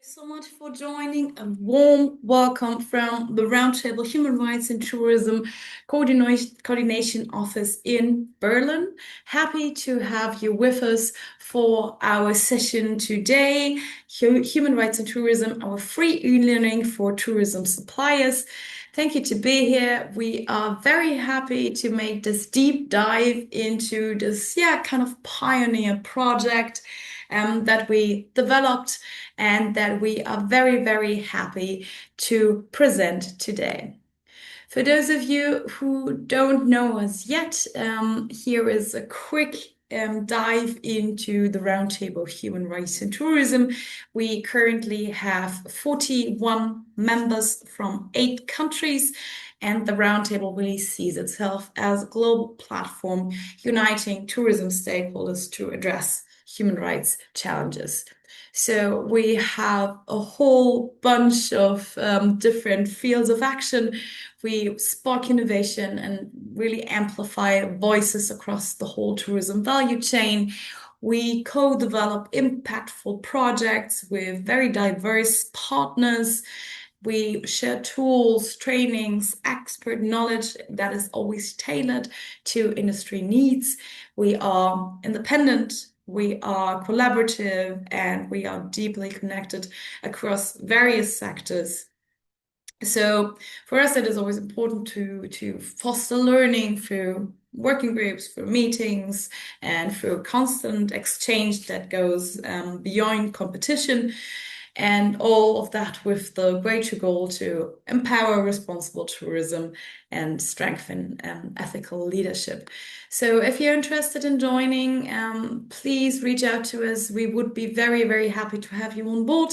So much for joining. A warm welcome from the Roundtable Human Rights and Tourism Coordination Office in Berlin. Happy to have you with us for our session today. Human Rights and Tourism, our free e-learning for tourism suppliers. Thank you to be here. We are very happy to make this deep dive into this, kind of pioneer project that we developed and that we are very, very happy to present today. For those of you who don't know us yet, here is a quick dive into the Roundtable Human Rights and Tourism. We currently have 41 members from 8 countries, and the Roundtable really sees itself as a global platform uniting tourism stakeholders to address human rights challenges. So we have a whole bunch of different fields of action. We spark innovation and really amplify voices across the whole tourism value chain. We co-develop impactful projects with very diverse partners. We share tools, trainings, expert knowledge that is always tailored to industry needs. We are independent, we are collaborative, and we are deeply connected across various sectors. So for us, it is always important to foster learning through working groups, through meetings, and through constant exchange that goes beyond competition. And all of that with the greater goal to empower responsible tourism and strengthen ethical leadership. So if you're interested in joining, please reach out to us. We would be very, very happy to have you on board.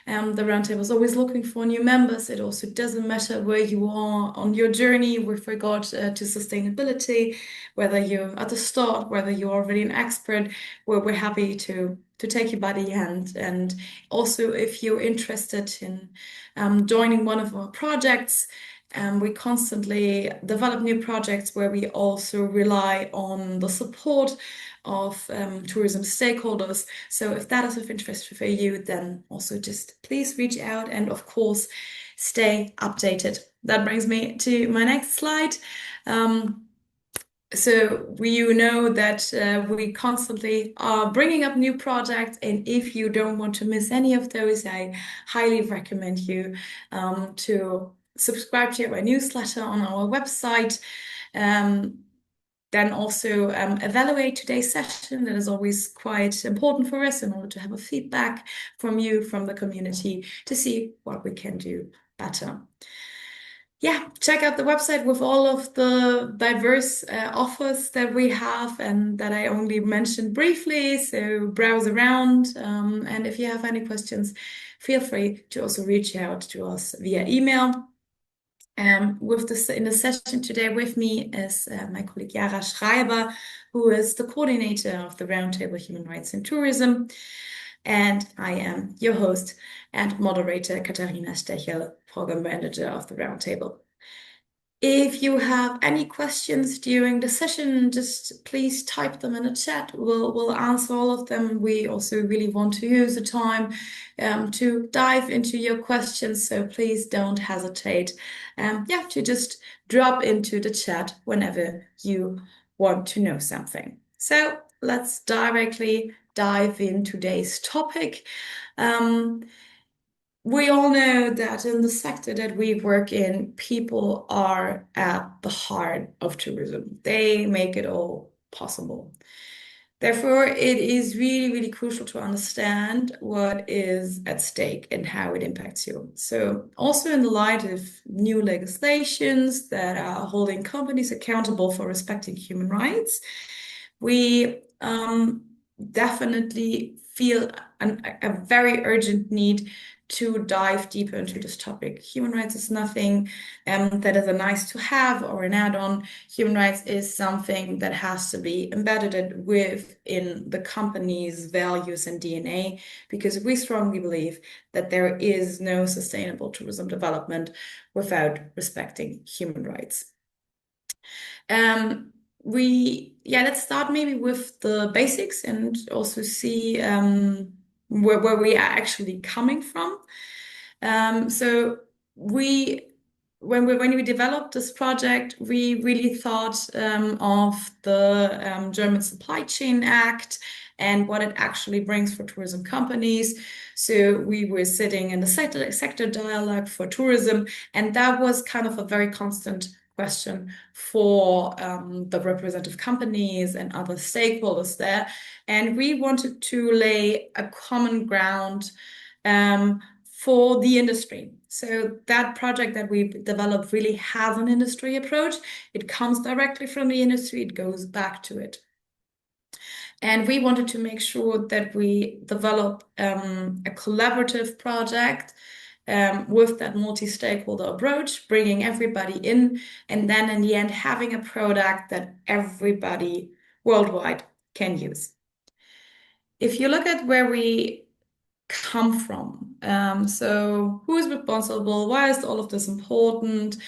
The Roundtable is always looking for new members. It also doesn't matter where you are on your journey with regard to sustainability, whether you're at the start, whether you're already an expert, we're happy to take you by the hand. And also, if you're interested in joining one of our projects, we constantly develop new projects where we also rely on the support of tourism stakeholders. So if that is of interest for you, then also just please reach out and of course stay updated. That brings me to my next slide. So you know that we constantly are bringing up new projects, and if you don't want to miss any of those, I highly recommend you to subscribe to our newsletter on our website. Then also evaluate today's session. That is always quite important for us in order to have a feedback from you, from the community, to see what we can do better. Yeah, check out the website with all of the diverse offers that we have and that I only mentioned briefly. So browse around. And if you have any questions, feel free to also reach out to us via email. With this in the session today with me is my colleague Jara Schreiber, who is the coordinator of the Roundtable Human Rights in Tourism. And I am your host and moderator, Katharina Stechl, program manager of the Roundtable. If you have any questions during the session, just please type them in the chat. We'll answer all of them. We also really want to use the time to dive into your questions, so please don't hesitate. To just drop into the chat whenever you want to know something. So let's directly dive in today's topic. We all know that in the sector that we work in, people are at the heart of tourism. They make it all possible. Therefore, it is really, really crucial to understand what is at stake and how it impacts you. So also in the light of new legislations that are holding companies accountable for respecting human rights, we definitely feel a very urgent need to dive deeper into this topic. Human rights is nothing that is a nice to have or an add-on. Human rights is something that has to be embedded within the company's values and DNA, because we strongly believe that there is no sustainable tourism development without respecting human rights. Let's start maybe with the basics and also see where we are actually coming from. So we when we developed this project, we really thought of the German Supply Chain Act and what it actually brings for tourism companies. So we were sitting in the sector dialogue for tourism, and that was kind of a very constant question for the representative companies and other stakeholders there. And we wanted to lay a common ground for the industry. So that project that we developed really has an industry approach. It comes directly from the industry, it goes back to it. And we wanted to make sure that we develop a collaborative project with that multi-stakeholder approach, bringing everybody in, and then in the end, having a product that everybody worldwide can use. If you look at where we come from, so who is responsible? Why is all of this important?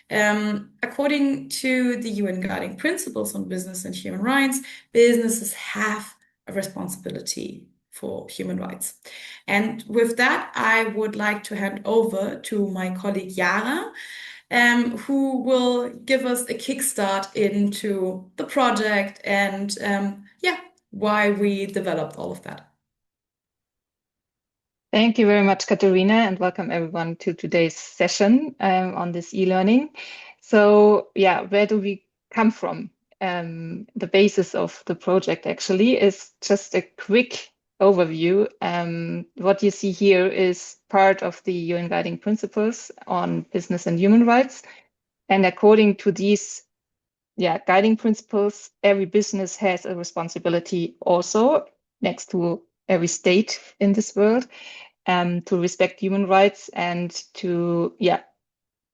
According to the UN Guiding Principles on Business and Human Rights, businesses have a responsibility for human rights. And with that, I would like to hand over to my colleague Jara, who will give us a kickstart into the project and why we developed all of that. Thank you very much, Katharina, and welcome everyone to today's session on this e-learning. So yeah, where do we come from? The basis of the project actually is just a quick overview. What you see here is part of the UN Guiding Principles on Business and Human Rights. And according to these guiding principles, every business has a responsibility also next to every state in this world to respect human rights and to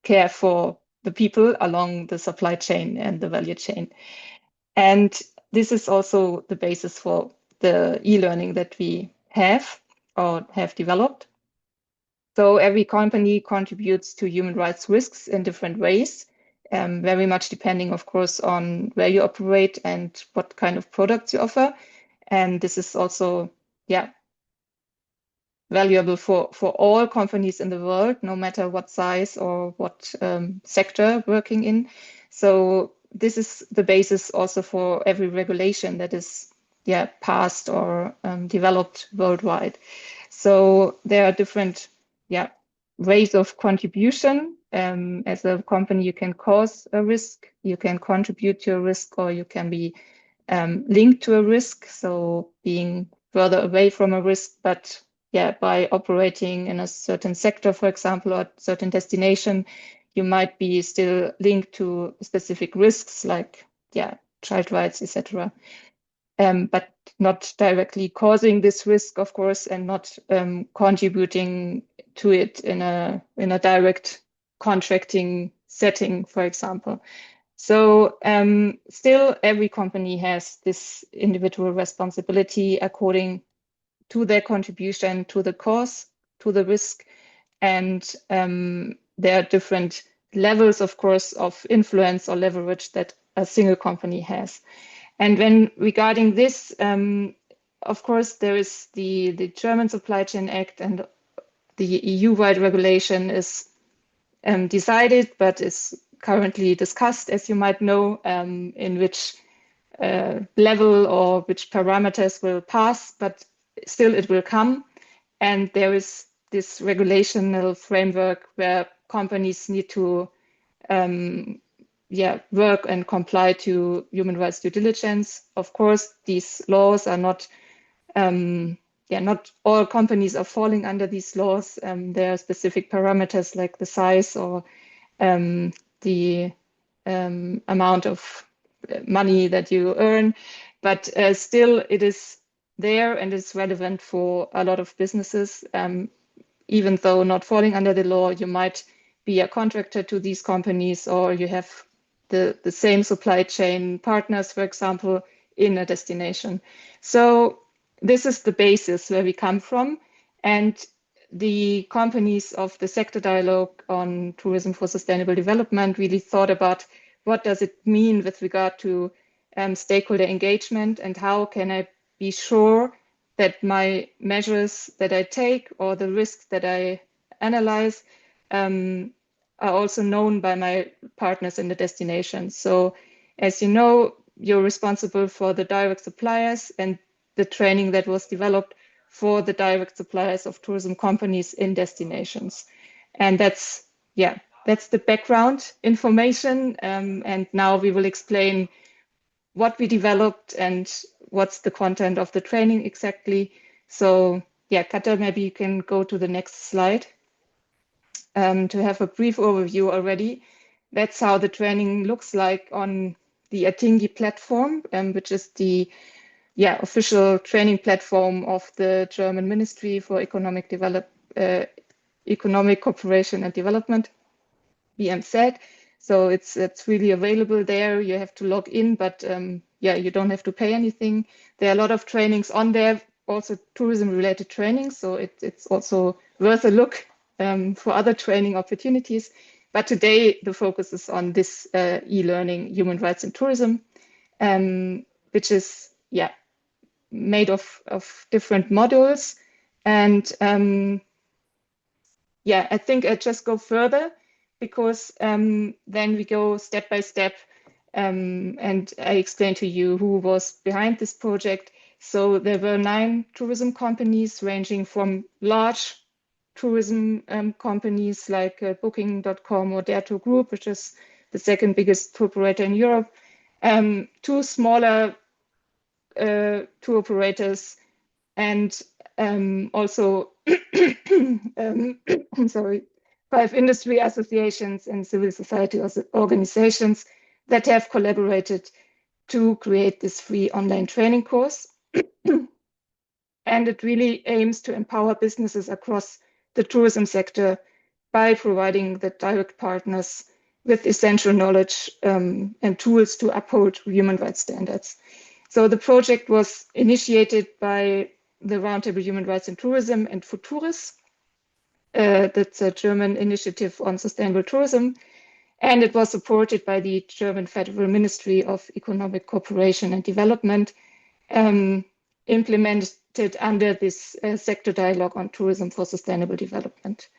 care for the people along the supply chain and the value chain. And this is also the basis for the e-learning that we have or have developed. So every company contributes to human rights risks in different ways, very much depending, of course, on where you operate and what kind of products you offer. And this is also, valuable for all companies in the world, no matter what size or what sector working in. So this is the basis also for every regulation that is passed or developed worldwide. So there are different ways of contribution. As a company, you can cause a risk, you can contribute to a risk, or you can be linked to a risk. So being further away from a risk, but by operating in a certain sector, for example, or a certain destination, you might be still linked to specific risks like child rights, etc. But not directly causing this risk, of course, and not contributing to it in a direct contracting setting, for example. So still, every company has this individual responsibility according to their contribution to the cause, to the risk. And there are different levels, of course, of influence or leverage that a single company has. And when regarding this, of course, there is the German Supply Chain Act, and the EU-wide regulation is decided, but is currently discussed, as you might know, in which level or which parameters will pass, but still it will come. And there is this regulational framework where companies need to work and comply to human rights due diligence. Of course, these laws are not not all companies are falling under these laws. There are specific parameters like the size or the amount of money that you earn, but still it is there and it's relevant for a lot of businesses. Even though not falling under the law, you might be a contractor to these companies, or you have the same supply chain partners, for example, in a destination. So this is the basis where we come from. And the companies of the sector dialogue on tourism for sustainable development really thought about what does it mean with regard to stakeholder engagement, and how can I be sure that my measures that I take or the risks that I analyze are also known by my partners in the destination. So as you know, you're responsible for the direct suppliers and the training that was developed for the direct suppliers of tourism companies in destinations. And that's the background information. And now we will explain what we developed and what's the content of the training exactly. So yeah, Katja, maybe you can go to the next slide to have a brief overview already. That's how the training looks like on the Atingi platform, which is the official training platform of the German Ministry for Economic Cooperation and Development, BMZ. So it's really available there. You have to log in, but you don't have to pay anything. There are a lot of trainings on there, also tourism-related trainings. So it's also worth a look for other training opportunities. But today the focus is on this e-learning, human rights in tourism, which is made of different modules. And I think I just go further because then we go step by step and I explain to you who was behind this project. So there were 9 tourism companies ranging from large tourism companies like Booking.com or Dare to Group, which is the second biggest tour operator in Europe, 2 smaller tour operators, and also sorry, 5 industry associations and civil society organizations that have collaborated to create this free online training course. And it really aims to empower businesses across the tourism sector by providing the direct partners with essential knowledge and tools to uphold human rights standards. So the project was initiated by the Roundtable Human Rights in Tourism and Futouris. That's a German initiative on sustainable tourism. And it was supported by the German Federal Ministry of Economic Cooperation and Development, implemented under this sector dialogue on tourism for sustainable development.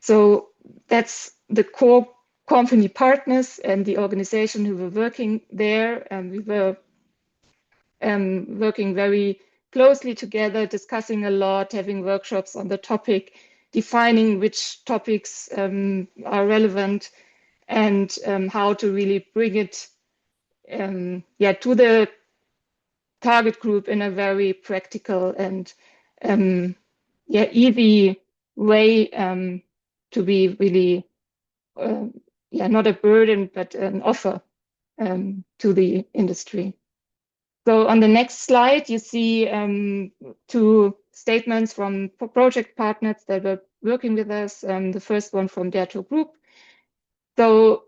So that's the core company partners and the organization who were working there. And we were working very closely together, discussing a lot, having workshops on the topic, defining which topics are relevant and how to really bring it to the target group in a very practical and easy way to be really not a burden but an offer to the industry. So on the next slide, you see 2 statements from project partners that were working with us. The first one from Dare to Group. So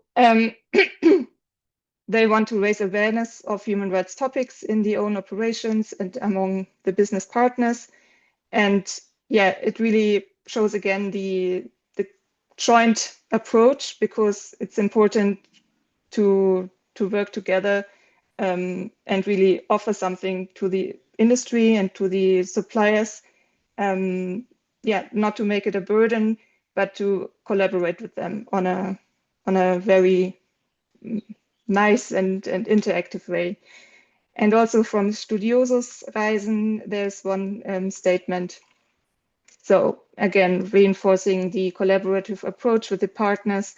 they want to raise awareness of human rights topics in the own operations and among the business partners. And it really shows again the joint approach, because it's important to work together and really offer something to the industry and to the suppliers. Not to make it a burden, but to collaborate with them on a very nice and interactive way. And also from Studiosos Reisen, there's one statement. So again, reinforcing the collaborative approach with the partners,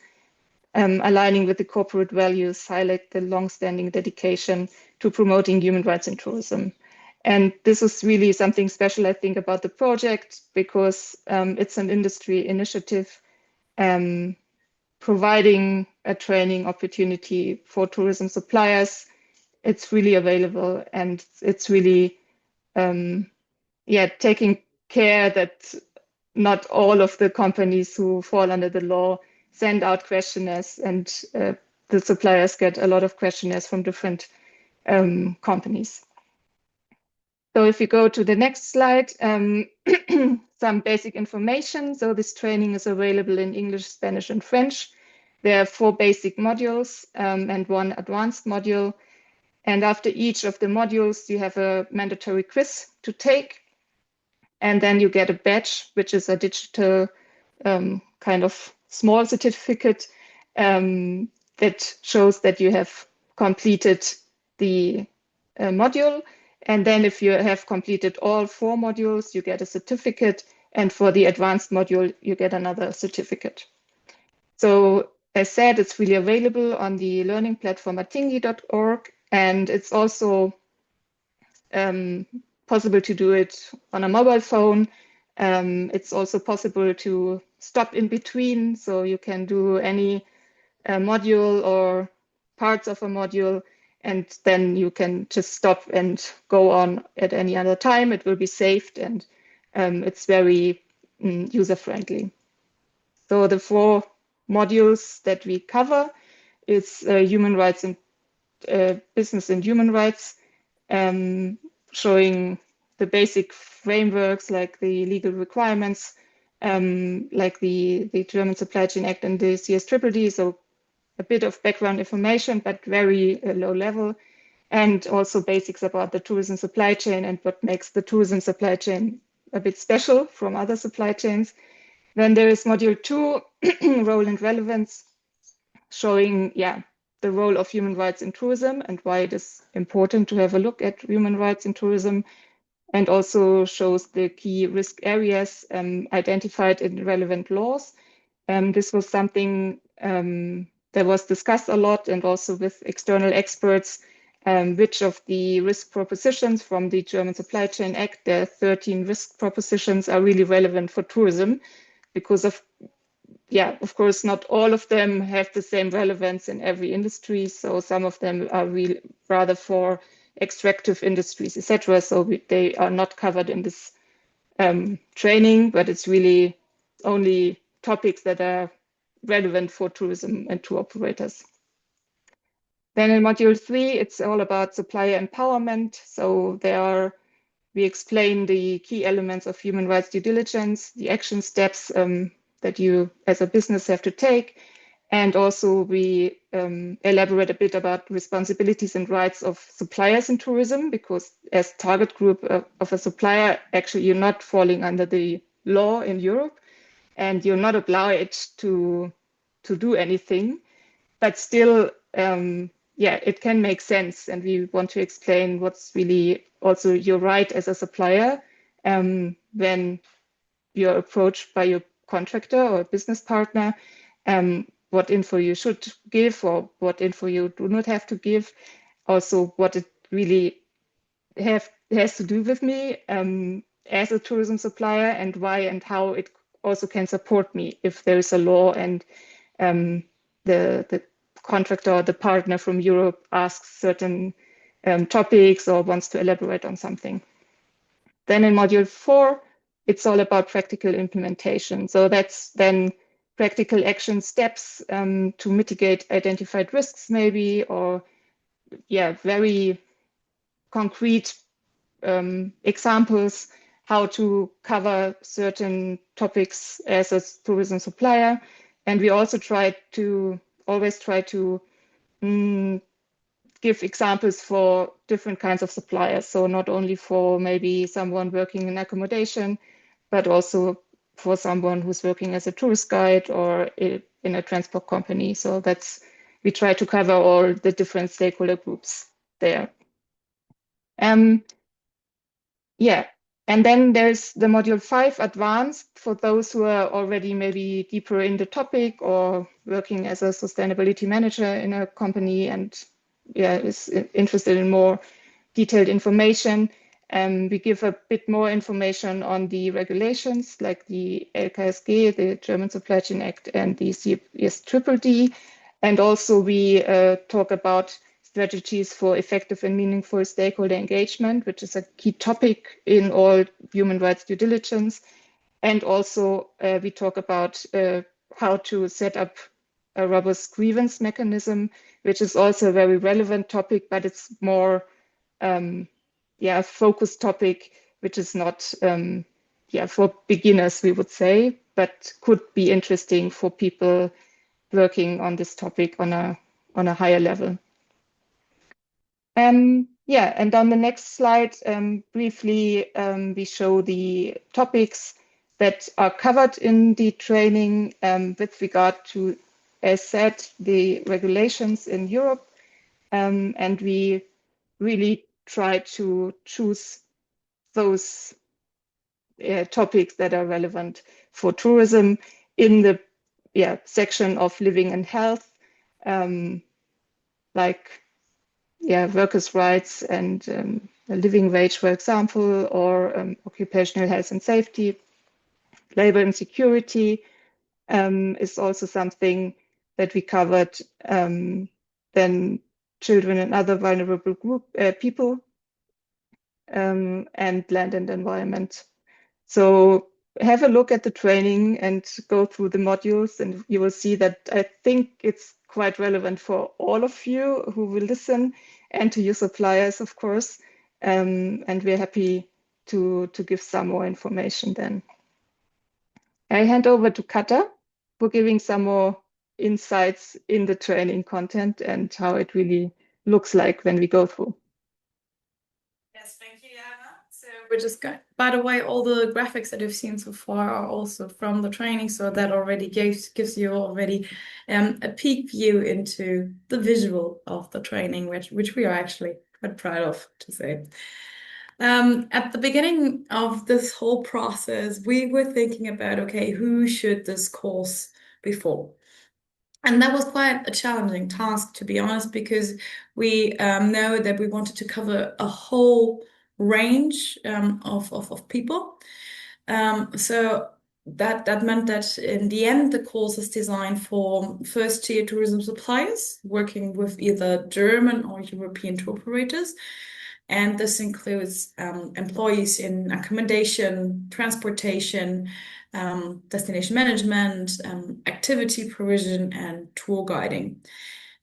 aligning with the corporate values, highlight the long-standing dedication to promoting human rights in tourism. And this is really something special, I think, about the project, because it's an industry initiative providing a training opportunity for tourism suppliers. It's really available, and it's really taking care that not all of the companies who fall under the law send out questionnaires, and the suppliers get a lot of questionnaires from different companies. So if you go to the next slide, some basic information. So this training is available in English, Spanish, and French. There are 4 basic modules and 1 advanced module. And after each of the modules, you have a mandatory quiz to take. And then you get a badge, which is a digital kind of small certificate that shows that you have completed the module. And then if you have completed all 4 modules, you get a certificate. And for the advanced module, you get another certificate. So as said, it's really available on the learning platform at thingy.org. And it's also possible to do it on a mobile phone. It's also possible to stop in between. So you can do any module or parts of a module, and then you can just stop and go on at any other time. It will be saved, and it's very user-friendly. So the 4 modules that we cover is human rights and business and human rights, showing the basic frameworks like the legal requirements, like the German Supply Chain Act and the CSTTD, so a bit of background information, but very low level, and also basics about the tourism supply chain and what makes the tourism supply chain a bit special from other supply chains. Then there is module 2, role and relevance, showing the role of human rights in tourism and why it is important to have a look at human rights in tourism, and also shows the key risk areas identified in relevant laws. This was something that was discussed a lot, and also with external experts, which of the risk propositions from the German Supply Chain Act, the 13 risk propositions, are really relevant for tourism, because of course, not all of them have the same relevance in every industry. So some of them are rather for extractive industries, etc. So they are not covered in this training, but it's really only topics that are relevant for tourism and tour operators. Then in module 3, it's all about supplier empowerment. So we explain the key elements of human rights due diligence, the action steps that you as a business have to take. And also we elaborate a bit about responsibilities and rights of suppliers in tourism, because as target group of a supplier, actually you're not falling under the law in Europe, and you're not obliged to do anything, but still, it can make sense. And we want to explain what's really also your right as a supplier when you're approached by your contractor or business partner, what info you should give or what info you do not have to give. Also, what it really has to do with me as a tourism supplier, and why and how it also can support me if there is a law and the contractor or the partner from Europe asks certain topics or wants to elaborate on something. Then in module 4, it's all about practical implementation. So that's then practical action steps to mitigate identified risks maybe, or very concrete examples how to cover certain topics as a tourism supplier. And we also always try to give examples for different kinds of suppliers. So not only for maybe someone working in accommodation, but also for someone who's working as a tourist guide or in a transport company. So we try to cover all the different stakeholder groups there. And then there's the module 5, advanced, for those who are already maybe deeper in the topic or working as a sustainability manager in a company and is interested in more detailed information. We give a bit more information on the regulations like the LKSG, the German Supply Chain Act, and the CEST. And also we talk about strategies for effective and meaningful stakeholder engagement, which is a key topic in all human rights due diligence. And also we talk about how to set up a robust grievance mechanism, which is also a very relevant topic, but it's more a focused topic, which is not for beginners, we would say, but could be interesting for people working on this topic on a higher level. Yeah, and on the next slide, briefly, we show the topics that are covered in the training with regard to, as said, the regulations in Europe. And we really try to choose those topics that are relevant for tourism in the section of living and health, like workers' rights and a living wage, for example, or occupational health and safety. Labor and security is also something that we covered. Then children and other vulnerable people, and land and environment. So have a look at the training and go through the modules, and you will see that I think it's quite relevant for all of you who will listen, and to your suppliers, of course. And we're happy to give some more information then. I hand over to Kata for giving some more insights in the training content and how it really looks like when we go through. Yes, thank you, Jara. So we're just going, by the way, all the graphics that you've seen so far are also from the training, so that already gives you already a peek view into the visual of the training, which we are actually quite proud of, to say. At the beginning of this whole process, we were thinking about, okay, who should this course be for? And that was quite a challenging task, to be honest, because we know that we wanted to cover a whole range of people. So that meant that in the end, the course is designed for first-tier tourism suppliers working with either German or European tour operators. And this includes employees in accommodation, transportation, destination management, activity provision, and tour guiding.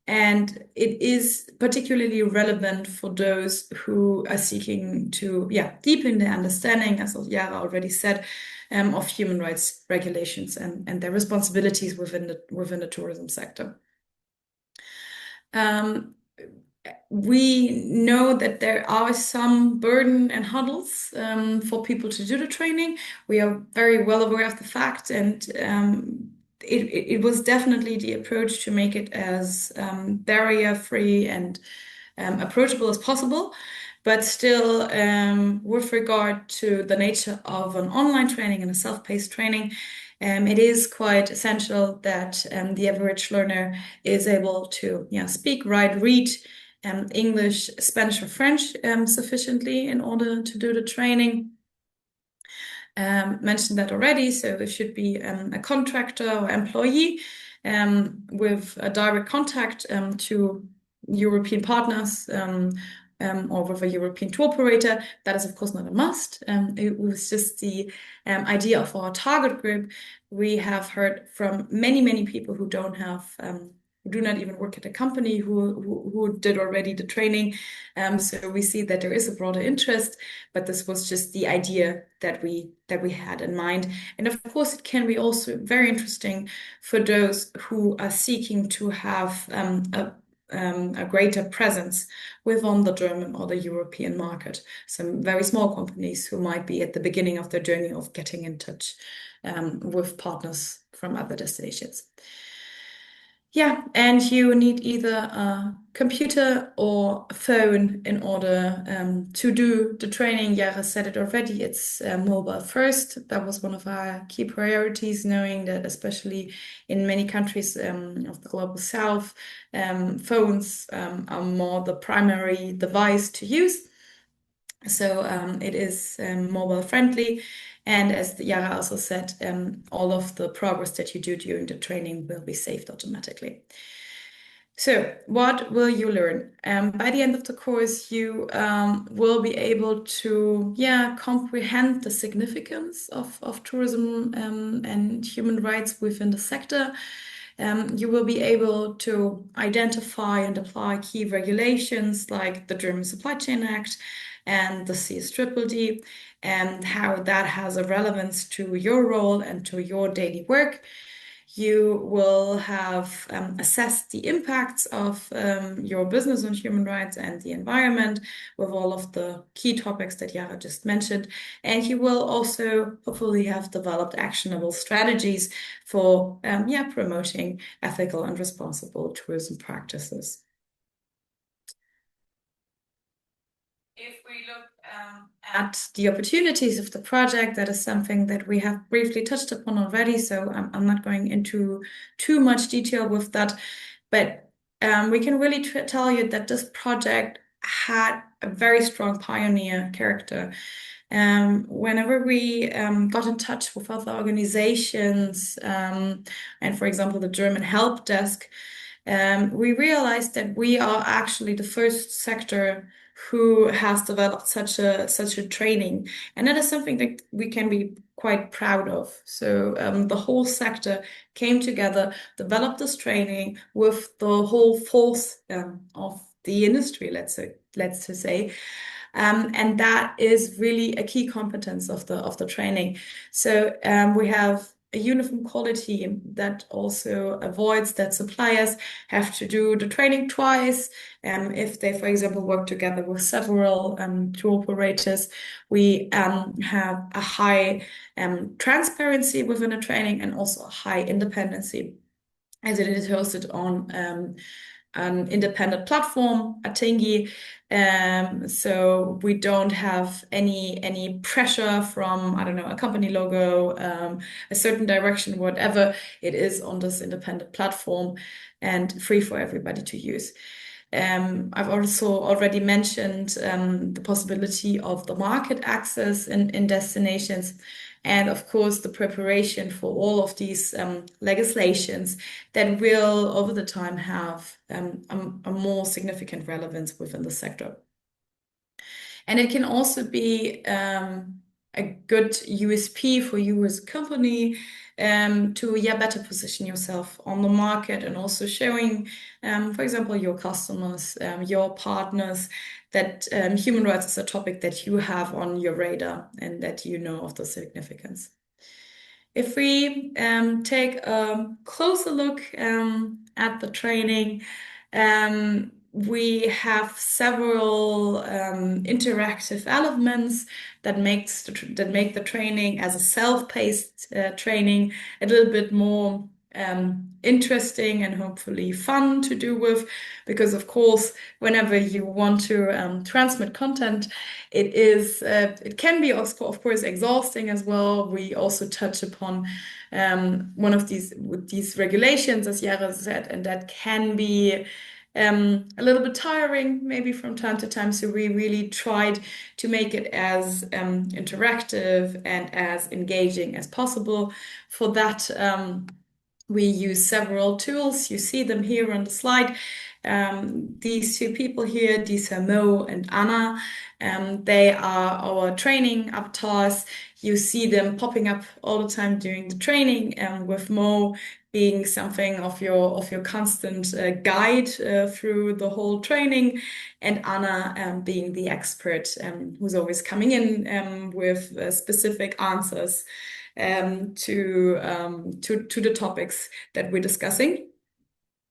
And it is particularly relevant for those who are seeking to, deepen their understanding, as Jara already said, of human rights regulations and their responsibilities within the tourism sector. We know that there are some burden and hurdles for people to do the training. We are very well aware of the fact, and it was definitely the approach to make it as barrier-free and approachable as possible. But still, with regard to the nature of an online training and a self-paced training, it is quite essential that the average learner is able to speak, write, read English, Spanish, or French sufficiently in order to do the training. Mentioned that already, so it should be a contractor or employee with a direct contact to European partners or with a European tour operator. That is, of course, not a must. It was just the idea of our target group. We have heard from many people who don't have who do not even work at a company who did already the training. So we see that there is a broader interest, but this was just the idea that we had in mind. And of course, it can be also very interesting for those who are seeking to have a greater presence within the German or the European market. Some very small companies who might be at the beginning of their journey of getting in touch with partners from other destinations. Yeah, and you need either a computer or a phone in order to do the training. Jara said it already, it's mobile first. That was one of our key priorities, knowing that especially in many countries of the global south, phones are more the primary device to use. So it is mobile friendly. And as Jara also said, all of the progress that you do during the training will be saved automatically. So what will you learn? By the end of the course, you will be able to, comprehend the significance of tourism and human rights within the sector. You will be able to identify and apply key regulations like the German Supply Chain Act and the CEST, and how that has a relevance to your role and to your daily work. You will have assessed the impacts of your business on human rights and the environment with all of the key topics that Jara just mentioned. And you will also hopefully have developed actionable strategies for promoting ethical and responsible tourism practices. If we look at the opportunities of the project, that is something that we have briefly touched upon already, so I'm not going into too much detail with that, but we can really tell you that this project had a very strong pioneer character. Whenever we got in touch with other organizations, and for example, the German help desk, we realized that we are actually the first sector who has developed such a training, and that is something that we can be quite proud of. So the whole sector came together, developed this training with the whole force of the industry, let's say. And that is really a key competence of the training. So we have a uniform quality that also avoids that suppliers have to do the training twice. If they, for example, work together with several tour operators, we have a high transparency within a training and also a high independency, as it is hosted on an independent platform, Atingi. So we don't have any pressure from, I don't know, a company logo, a certain direction, whatever. It is on this independent platform and free for everybody to use. I've also already mentioned the possibility of the market access in destinations, and of course the preparation for all of these legislations that will over the time have a more significant relevance within the sector. And it can also be a good USP for you as a company to better position yourself on the market, and also showing, for example, your customers, your partners, that human rights is a topic that you have on your radar and that you know of the significance. If we take a closer look at the training, we have several interactive elements that make the training as a self-paced training a little bit more interesting and hopefully fun to do with, because of course whenever you want to transmit content, it can be of course exhausting as well. We also touch upon one of these regulations, as Jara said, and that can be a little bit tiring maybe from time to time. So we really tried to make it as interactive and as engaging as possible. For that, we use several tools. You see them here on the slide. These two people here, these are Mo and Anna. They are our training avatars. You see them popping up all the time during the training, with Mo being something of your constant guide through the whole training, and Anna being the expert who's always coming in with specific answers to the topics that we're discussing.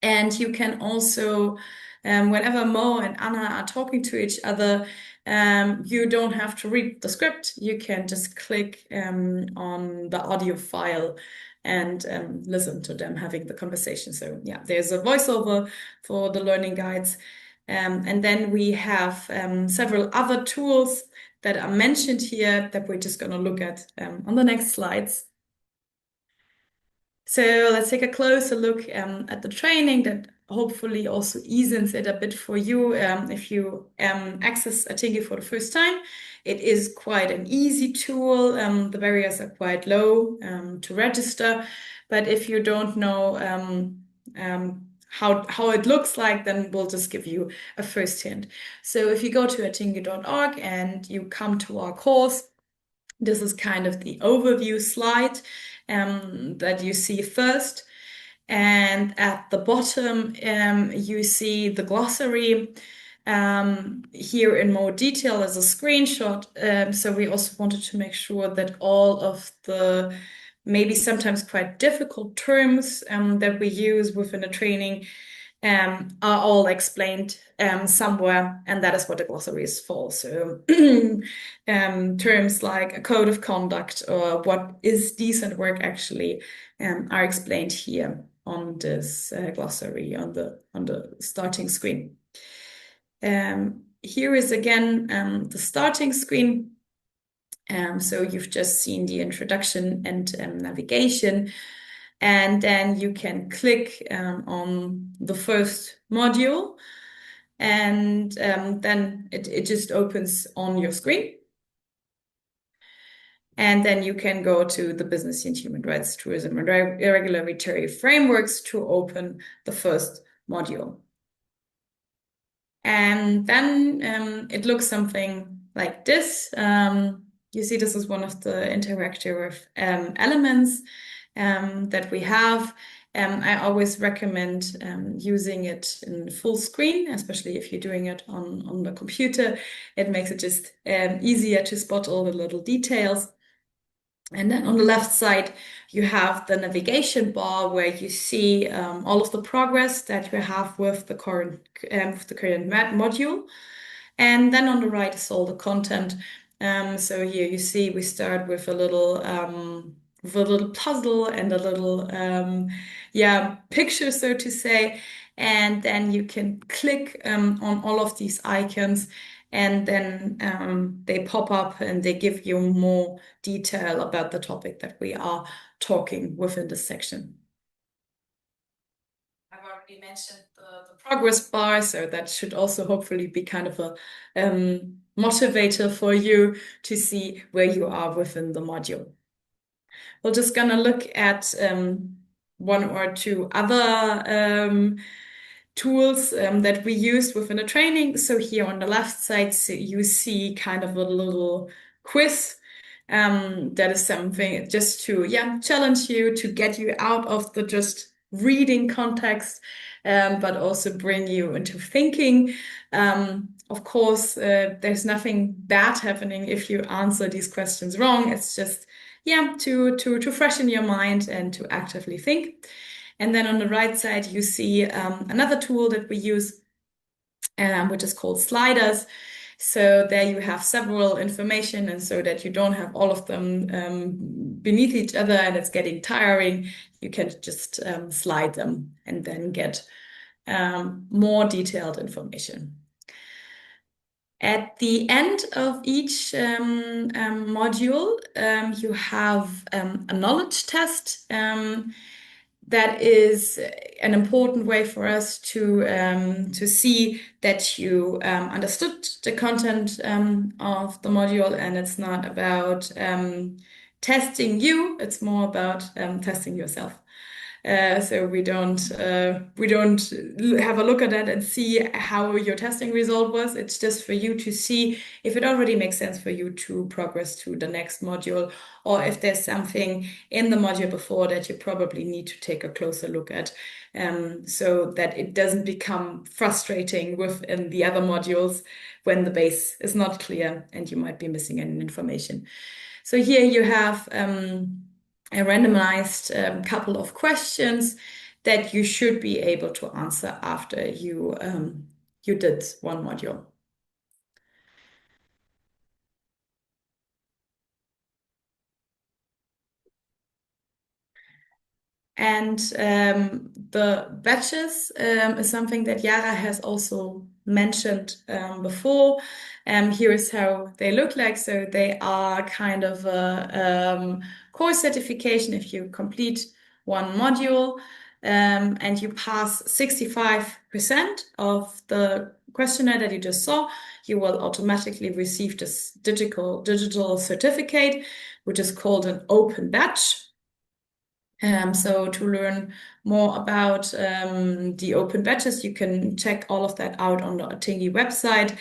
And you can also, whenever Mo and Anna are talking to each other, you don't have to read the script. You can just click on the audio file and listen to them having the conversation. So yeah, there's a voiceover for the learning guides. And then we have several other tools that are mentioned here that we're just going to look at on the next slides. So let's take a closer look at the training that hopefully also eases it a bit for you if you access Atingi for the first time. It is quite an easy tool. The barriers are quite low to register, but if you don't know how it looks like, then we'll just give you a first hint. So if you go to atingi.org and you come to our course, this is kind of the overview slide that you see first. And at the bottom, you see the glossary. Here in more detail as a screenshot. So we also wanted to make sure that all of the maybe sometimes quite difficult terms that we use within a training are all explained somewhere, and that is what the glossary is for. So terms like a code of conduct or what is decent work actually are explained here on this glossary on the starting screen. Here is again the starting screen. So you've just seen the introduction and navigation, and then you can click on the first module, and then it just opens on your screen. And then you can go to the Business and Human Rights, Tourism and Regulatory Frameworks to open the first module. And then it looks something like this. You see, this is one of the interactive elements that we have. I always recommend using it in full screen, especially if you're doing it on the computer. It makes it just easier to spot all the little details. And then on the left side, you have the navigation bar where you see all of the progress that you have with the current module. And then on the right is all the content. So here you see we start with a little puzzle and a little picture, so to say. And then you can click on all of these icons, and then they pop up and they give you more detail about the topic that we are talking within this section. I've already mentioned the progress bar, so that should also hopefully be kind of a motivator for you to see where you are within the module. We're just gonna look at one or two other tools that we used within the training. So here on the left side, so you see kind of a little quiz. That is something just to challenge you, to get you out of the just reading context, but also bring you into thinking. Of course, there's nothing bad happening if you answer these questions wrong. It's just to freshen your mind and to actively think. And then on the right side, you see another tool that we use, which is called sliders. So there you have several information, and so that you don't have all of them beneath each other and it's getting tiring, you can just slide them and then get more detailed information. At the end of each module, you have a knowledge test. That is an important way for us to see that you understood the content of the module, and it's not about testing you, it's more about testing yourself. So we don't have a look at that and see how your testing result was. It's just for you to see if it already makes sense for you to progress to the next module, or if there's something in the module before that you probably need to take a closer look at, so that it doesn't become frustrating within the other modules when the base is not clear and you might be missing any information. So here you have a randomized couple of questions that you should be able to answer after you did one module. And the batches is something that Jara has also mentioned before. Here is how they look like. So they are kind of a course certification if you complete one module and you pass 65% of the questionnaire that you just saw, you will automatically receive this digital certificate, which is called an open badge. So to learn more about the open badges, you can check all of that out on the Tingy website.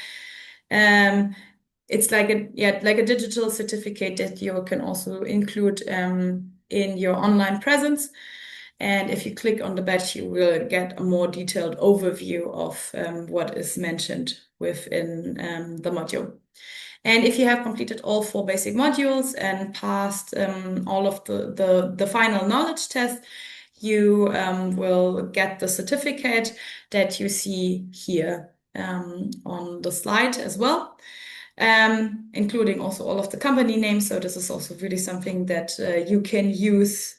It's like a digital certificate that you can also include in your online presence. And if you click on the badge, you will get a more detailed overview of what is mentioned within the module. And if you have completed all 4 basic modules and passed all of the final knowledge test, you will get the certificate that you see here on the slide as well, including also all of the company names. So this is also really something that you can use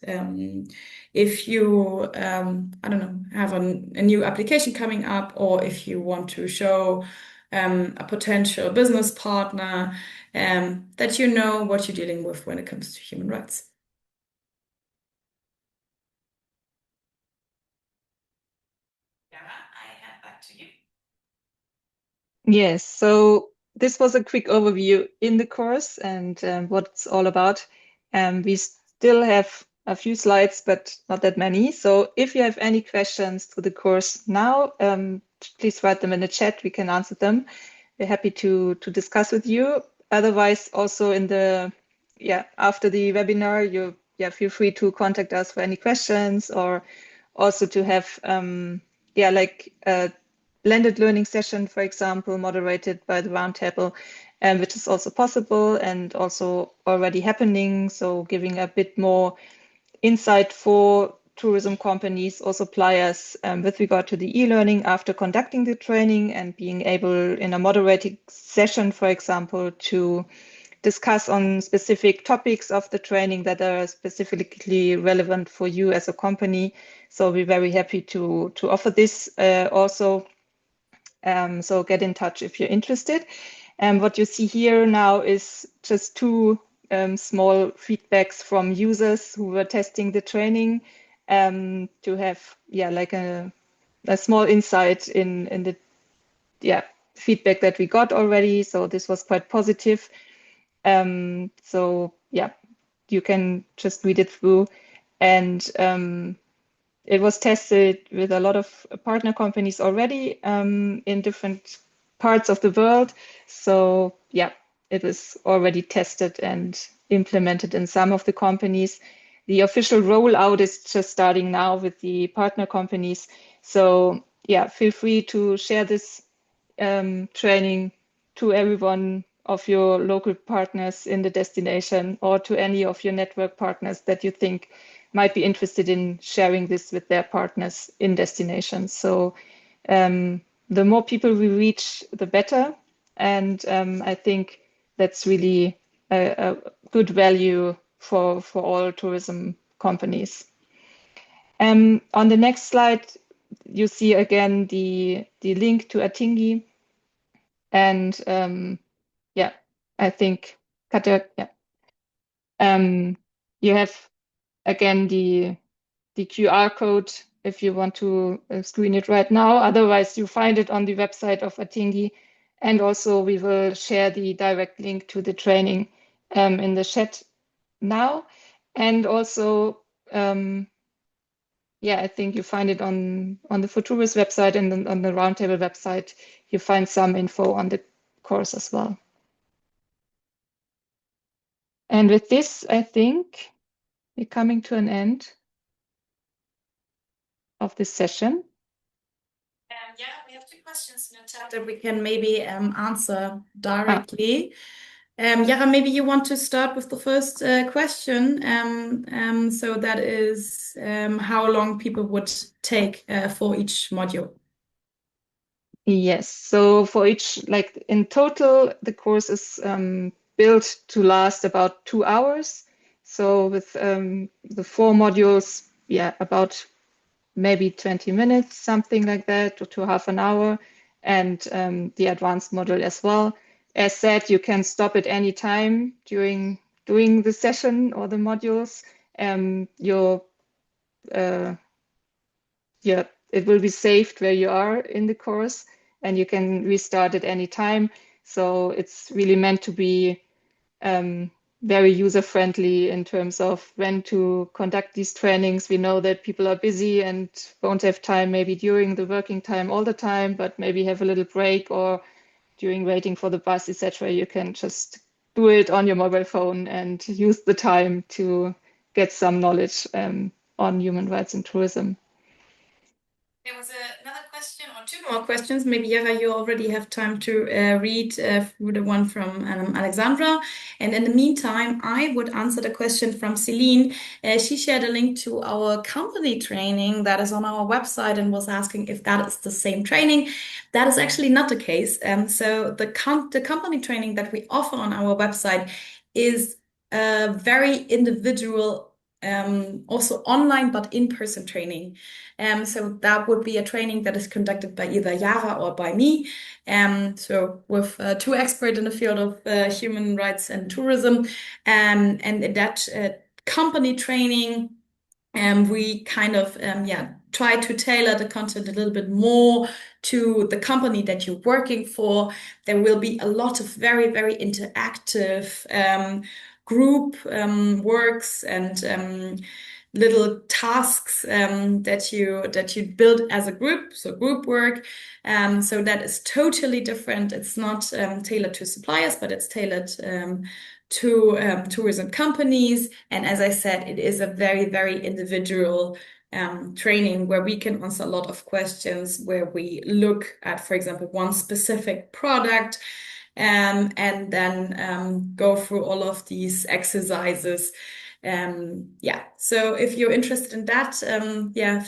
if you, I don't know, have a new application coming up, or if you want to show a potential business partner that you know what you're dealing with when it comes to human rights. Jara, I hand back to you. Yes, so this was a quick overview in the course and what it's all about. We still have a few slides, but not that many. So if you have any questions to the course now, please write them in the chat. We can answer them. We're happy to discuss with you. Otherwise, also in the after the webinar, you feel free to contact us for any questions, or also to have like a blended learning session, for example, moderated by the Roundtable, which is also possible and also already happening. So giving a bit more insight for tourism companies or suppliers with regard to the e-learning after conducting the training, and being able in a moderated session, for example, to discuss on specific topics of the training that are specifically relevant for you as a company. So we're very happy to offer this also. So get in touch if you're interested. What you see here now is just two small feedbacks from users who were testing the training, to have like a small insight in the feedback that we got already. So this was quite positive. So you can just read it through, and it was tested with a lot of partner companies already in different parts of the world. So it was already tested and implemented in some of the companies. The official rollout is just starting now with the partner companies. So feel free to share this training to everyone of your local partners in the destination, or to any of your network partners that you think might be interested in sharing this with their partners in destinations. So the more people we reach, the better. And I think that's really a good value for all tourism companies. On the next slide, you see again the link to Atingi. And I think, Katja, you have again the QR code if you want to screen it right now. Otherwise, you find it on the website of Atingi. And also we will share the direct link to the training in the chat now. And also, I think you find it on the Futouris website, and then on the Roundtable website, you find some info on the course as well. And with this, I think we're coming to an end of this session. We have 2 questions in the chat that we can maybe answer directly. Jara, maybe you want to start with the first question. So that is how long people would take for each module. Yes, so for each, like in total, the course is built to last about 2 hours. So with the 4 modules, about maybe 20 minutes, something like that, or to half an hour, and the advanced module as well. As said, you can stop at any time during doing the session or the modules. It will be saved where you are in the course, and you can restart at any time. So it's really meant to be very user-friendly in terms of when to conduct these trainings. We know that people are busy and won't have time maybe during the working time all the time, but maybe have a little break, or during waiting for the bus, etc. You can just do it on your mobile phone and use the time to get some knowledge on human rights and tourism. There was another question or two more questions. Maybe Yara, you already have time to read through the one from Alexandra. And in the meantime, I would answer the question from Celine. She shared a link to our company training that is on our website and was asking if that is the same training. That is actually not the case. So the company training that we offer on our website is a very individual, also online but in-person training. So that would be a training that is conducted by either Jara or by me. So with two experts in the field of human rights and tourism. And in that company training, we kind of try to tailor the content a little bit more to the company that you're working for. There will be a lot of very, very interactive group works and little tasks that you build as a group, so group work. So that is totally different. It's not tailored to suppliers, but it's tailored to tourism companies. And as I said, it is a very, very individual training where we can answer a lot of questions, where we look at, for example, one specific product, and then go through all of these exercises. So if you're interested in that,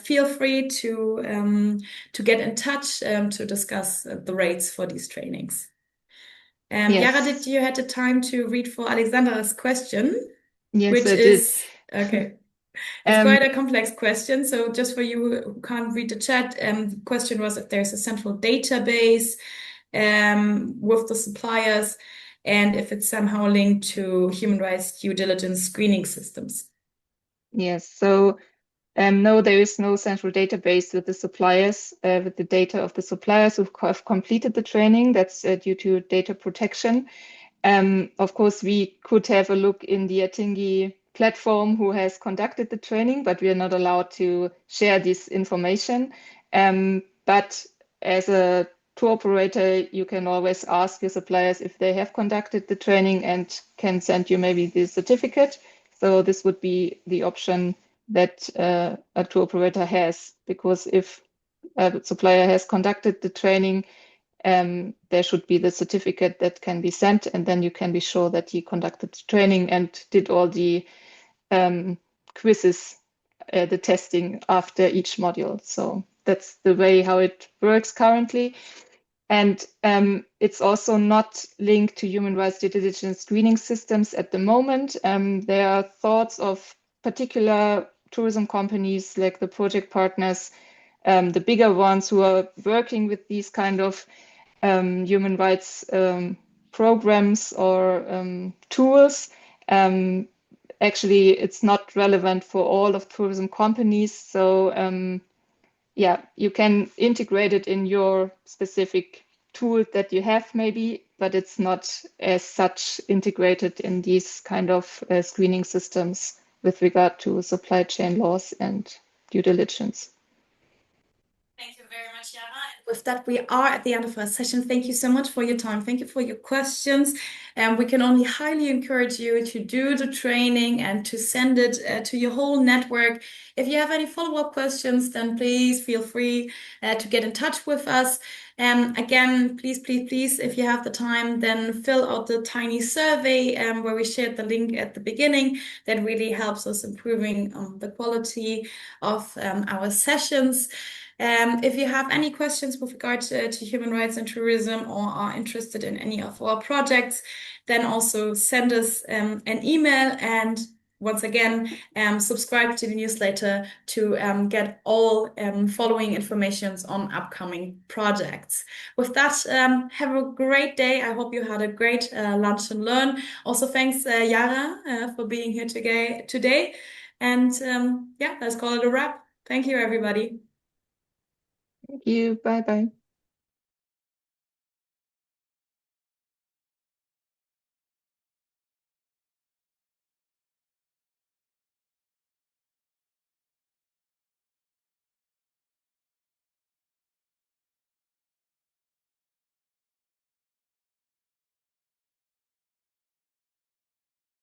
feel free to get in touch to discuss the rates for these trainings. Yara, did Yes, you had the time to read for Alexandra's question, yes, which I did. is okay. It's Um, quite a complex question. So just for you who can't read the chat, the question was if there's a central database with the suppliers and if it's somehow linked to human rights due diligence screening systems. yes, so no, there is no central database with the suppliers, with the data of the suppliers who have completed the training. That's due to data protection. Of course, we could have a look in the Atingi platform who has conducted the training, but we are not allowed to share this information. But as a tour operator, you can always ask your suppliers if they have conducted the training and can send you maybe the certificate. So this would be the option that a tour operator has, because if a supplier has conducted the training, there should be the certificate that can be sent, and then you can be sure that he conducted the training and did all the quizzes, the testing after each module. So that's the way how it works currently. And it's also not linked to human rights due diligence screening systems at the moment. There are thoughts of particular tourism companies like the project partners, the bigger ones who are working with these kind of human rights programs or tools. Actually, it's not relevant for all of tourism companies. So you can integrate it in your specific tool that you have maybe, but it's not as such integrated in these kind of screening systems with regard to supply chain laws and due diligence. Thank you very much, Jana. And with that, we are at the end of our session. Thank you so much for your time. Thank you for your questions. And we can only highly encourage you to do the training and to send it to your whole network. If you have any follow-up questions, then please feel free to get in touch with us. Again, please, please, please, if you have the time, then fill out the tiny survey where we shared the link at the beginning. That really helps us improving the quality of our sessions. If you have any questions with regard to human rights and tourism or are interested in any of our projects, then also send us an email and once again, subscribe to the newsletter to get all following informations on upcoming projects. With that, have a great day. I hope you had a great lunch and learn. Also, thanks, Jara, for being here today. And let's call it a wrap. Thank you, everybody. Thank you. Bye bye.